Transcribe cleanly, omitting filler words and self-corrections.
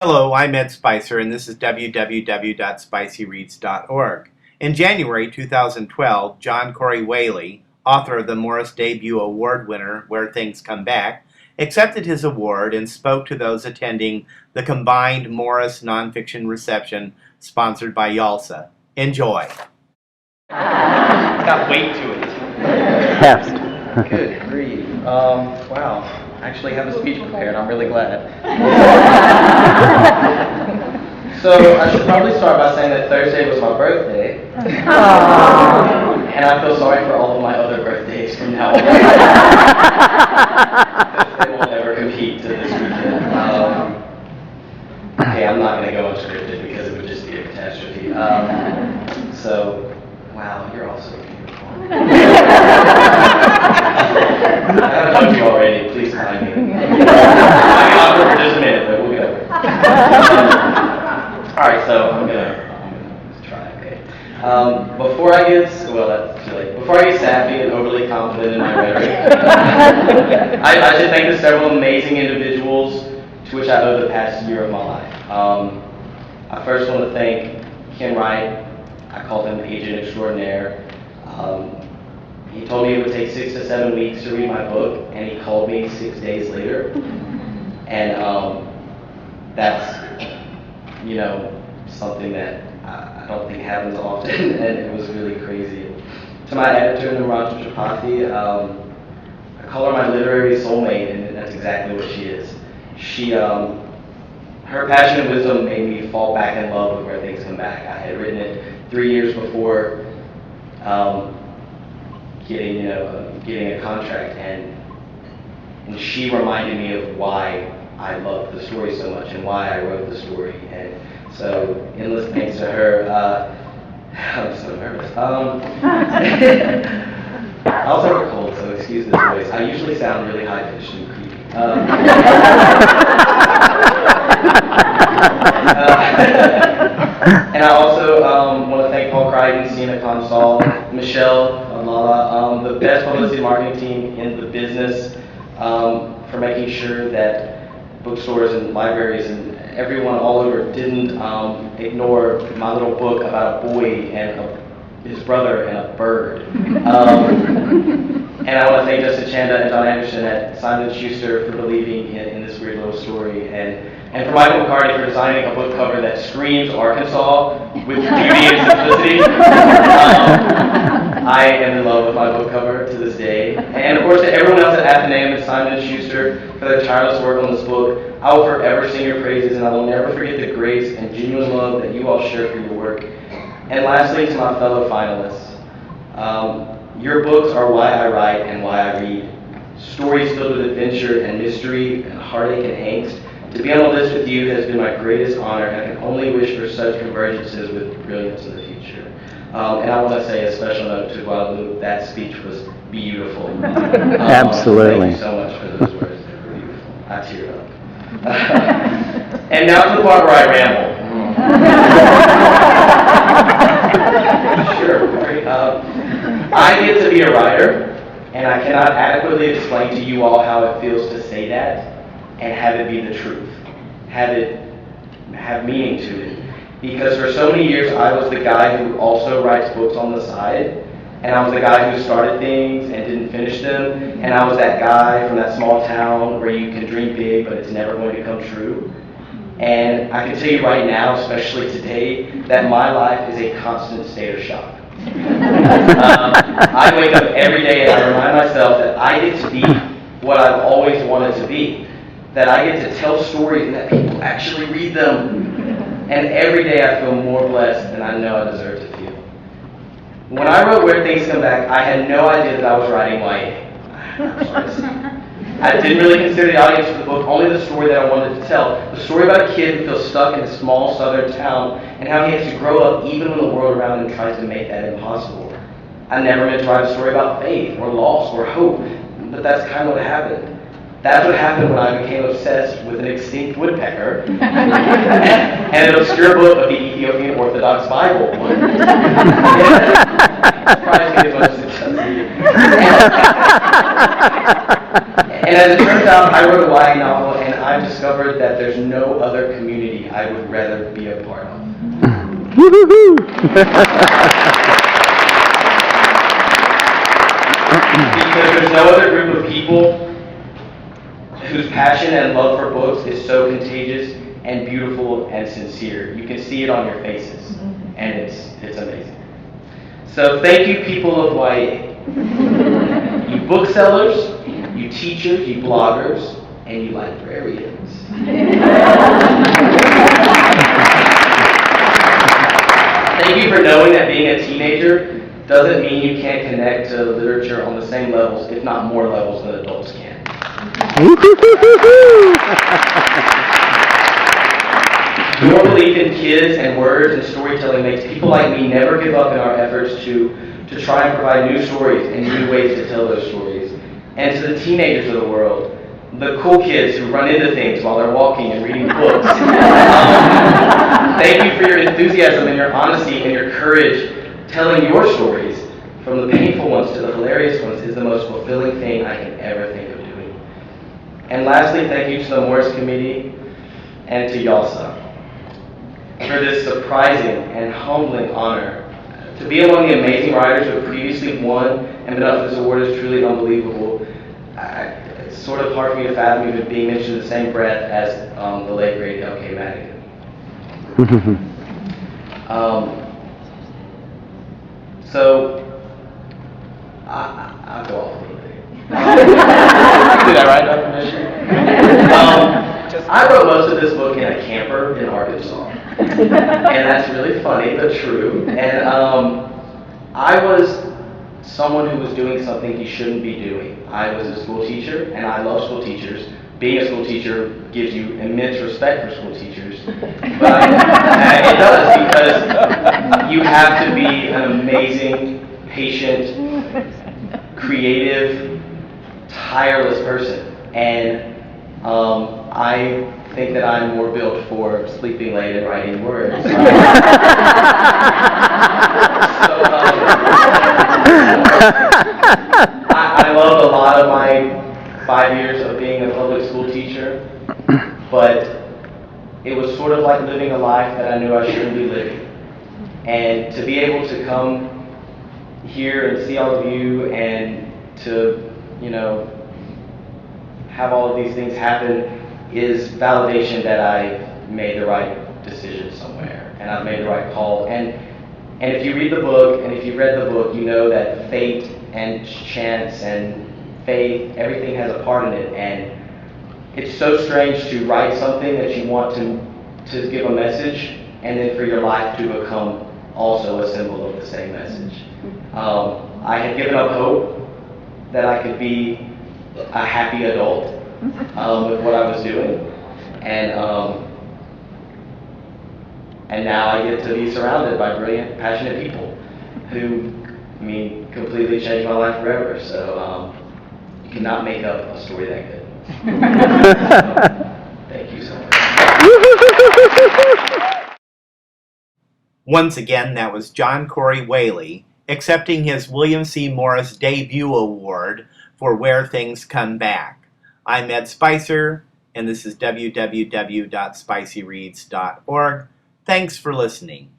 Hello, I'm Ed Spicer, and this is www.spicyreads.org. In January 2012, John Corey Whaley, author of the Morris Debut Award winner Where Things Come Back, accepted his award and spoke to those attending the combined Morris nonfiction reception sponsored by YALSA. Enjoy. It's got weight to it. Heft. Good grief. Wow. I actually have a speech prepared. I'm really glad. So I should probably start by saying that Thursday was my birthday. And I feel sorry for all of my other birthdays from now on. They will never compete to this weekend. Okay, I'm not going to go unscripted because it would just be a catastrophe. Wow, you're all so beautiful. I haven't hugged you already. Please hug me. I'll be awkward for just a minute, but we'll go. All right, so I'm gonna try. Okay. Before I get sappy and overly confident in my rhetoric, I should thank the several amazing individuals to which I owe the past year of my life. I first want to thank Ken Wright. I called him the agent extraordinaire. He told me it would take 6 to 7 weeks to read my book, and he called me 6 days later. And that's, something that I don't think happens often, and it was really crazy. To my editor, Nimrata Tripathi, I call her my literary soulmate, and that's exactly what she is. Her passion and wisdom made me fall back in love with Where Things Come Back. I had written it 3 years before getting a contract, and she reminded me of why I loved the story so much and why I wrote the story. And so, endless thanks to her. I'm so nervous. I also have a cold, so excuse this voice. I usually sound really high-pitched and creepy. And I also want to thank Paul Crichton, Sina Consol, Michelle, Lala, the best publicity marketing team in the business, for making sure that bookstores and libraries and everyone all over didn't ignore my little book about a boy and his brother and a bird. And I want to thank Justin Chanda and John Anderson at Simon & Schuster for believing in this weird little story, and for Michael McCarty for designing a book cover that screams Arkansas with beauty and simplicity. I am in love with my book cover to this day. And of course to everyone else at Athenaeum and Simon & Schuster for their tireless work on this book. I will forever sing your praises, and I will never forget the grace and genuine love that you all share for your work. And lastly, to my fellow finalists, your books are why I write and why I read. Stories filled with adventure and mystery and heartache and angst. To be on the list with you has been my greatest honor, and I can only wish for such convergences with brilliance in the future. And I want to say a special note to Guadalupe, that speech was beautiful. Absolutely. Thank you so much for those words, they were beautiful. I teared up. And now to the part where I ramble. Sure. I get to be a writer, and I cannot adequately explain to you all how it feels to say that and have it be the truth, have meaning to it. Because for so many years I was the guy who also writes books on the side, and I was the guy who started things and didn't finish them, and I was that guy from that small town where you can dream big but it's never going to come true. And I can tell you right now, especially today, that my life is a constant state of shock. I wake up every day and I remind myself that I get to be what I've always wanted to be. That I get to tell stories and that people actually read them. And every day I feel more blessed than I know I deserve to feel. When I wrote Where Things Come Back, I had no idea that I was writing YA. I didn't really consider the audience for the book, only the story that I wanted to tell. The story about a kid who feels stuck in a small southern town and how he has to grow up even when the world around him tries to make that impossible. I never meant to write a story about faith or loss or hope, but that's kind of what happened. That's what happened when I became obsessed with an extinct woodpecker and an obscure book of the Ethiopian Orthodox Bible. Surprised me as much as it does you. And as it turns out, I wrote a YA novel, and I I've discovered that there's no other community I would rather be a part of. Woo-hoo-hoo. Because there's no other group of people whose passion and love for books is so contagious and beautiful and sincere. You can see it on your faces, and it's amazing. So thank you, people of YA. You booksellers, you teachers, you bloggers, and you librarians. Thank you for knowing that being a teenager doesn't mean you can't connect to literature on the same levels, if not more levels, than adults can. Your belief in kids and words and storytelling makes people like me never give up in our efforts to try and provide new stories and new ways to tell those stories. And to the teenagers of the world, the cool kids who run into things while they're walking and reading books, thank you for your enthusiasm and your honesty and your courage. Telling your stories, from the painful ones to the hilarious ones, is the most fulfilling thing I can ever think of doing. And lastly, thank you to the Morris Committee and to YALSA for this surprising and humbling honor. To be among the amazing writers who have previously won and been up for this award is truly unbelievable. It's sort of hard for me to fathom even being mentioned in the same breath as the late great L.K. Madigan. So, I'll go off a little bit. Did I write that permission? I wrote most of this book in a camper in Arkansas. And that's really funny, but true. And I was someone who was doing something he shouldn't be doing. I was a school teacher, and I love school teachers. Being a school teacher gives you immense respect for school teachers. But it does, because you have to be an amazing, patient, creative, tireless person. And I think that I'm more built for sleeping late and writing words. I loved a lot of my 5 years of being a public school teacher, but it was sort of like living a life that I knew I shouldn't be living. And to be able to come here and see all of you and to, have all of these things happen is validation that I made the right decision somewhere and I've made the right call. And if you read the book and if you've read the book, you know that fate and chance and faith, everything has a part in it. And it's so strange to write something that you want to give a message and then for your life to become also a symbol of the same message. I had given up hope that I could be a happy adult with what I was doing, and now I get to be surrounded by brilliant, passionate people who, completely changed my life forever. So you cannot make up a story that good. Thank you so much. Once again, that was John Corey Whaley accepting his William C. Morris Debut Award for Where Things Come Back. I'm Ed Spicer, and this is www.spicyreads.org. Thanks for listening.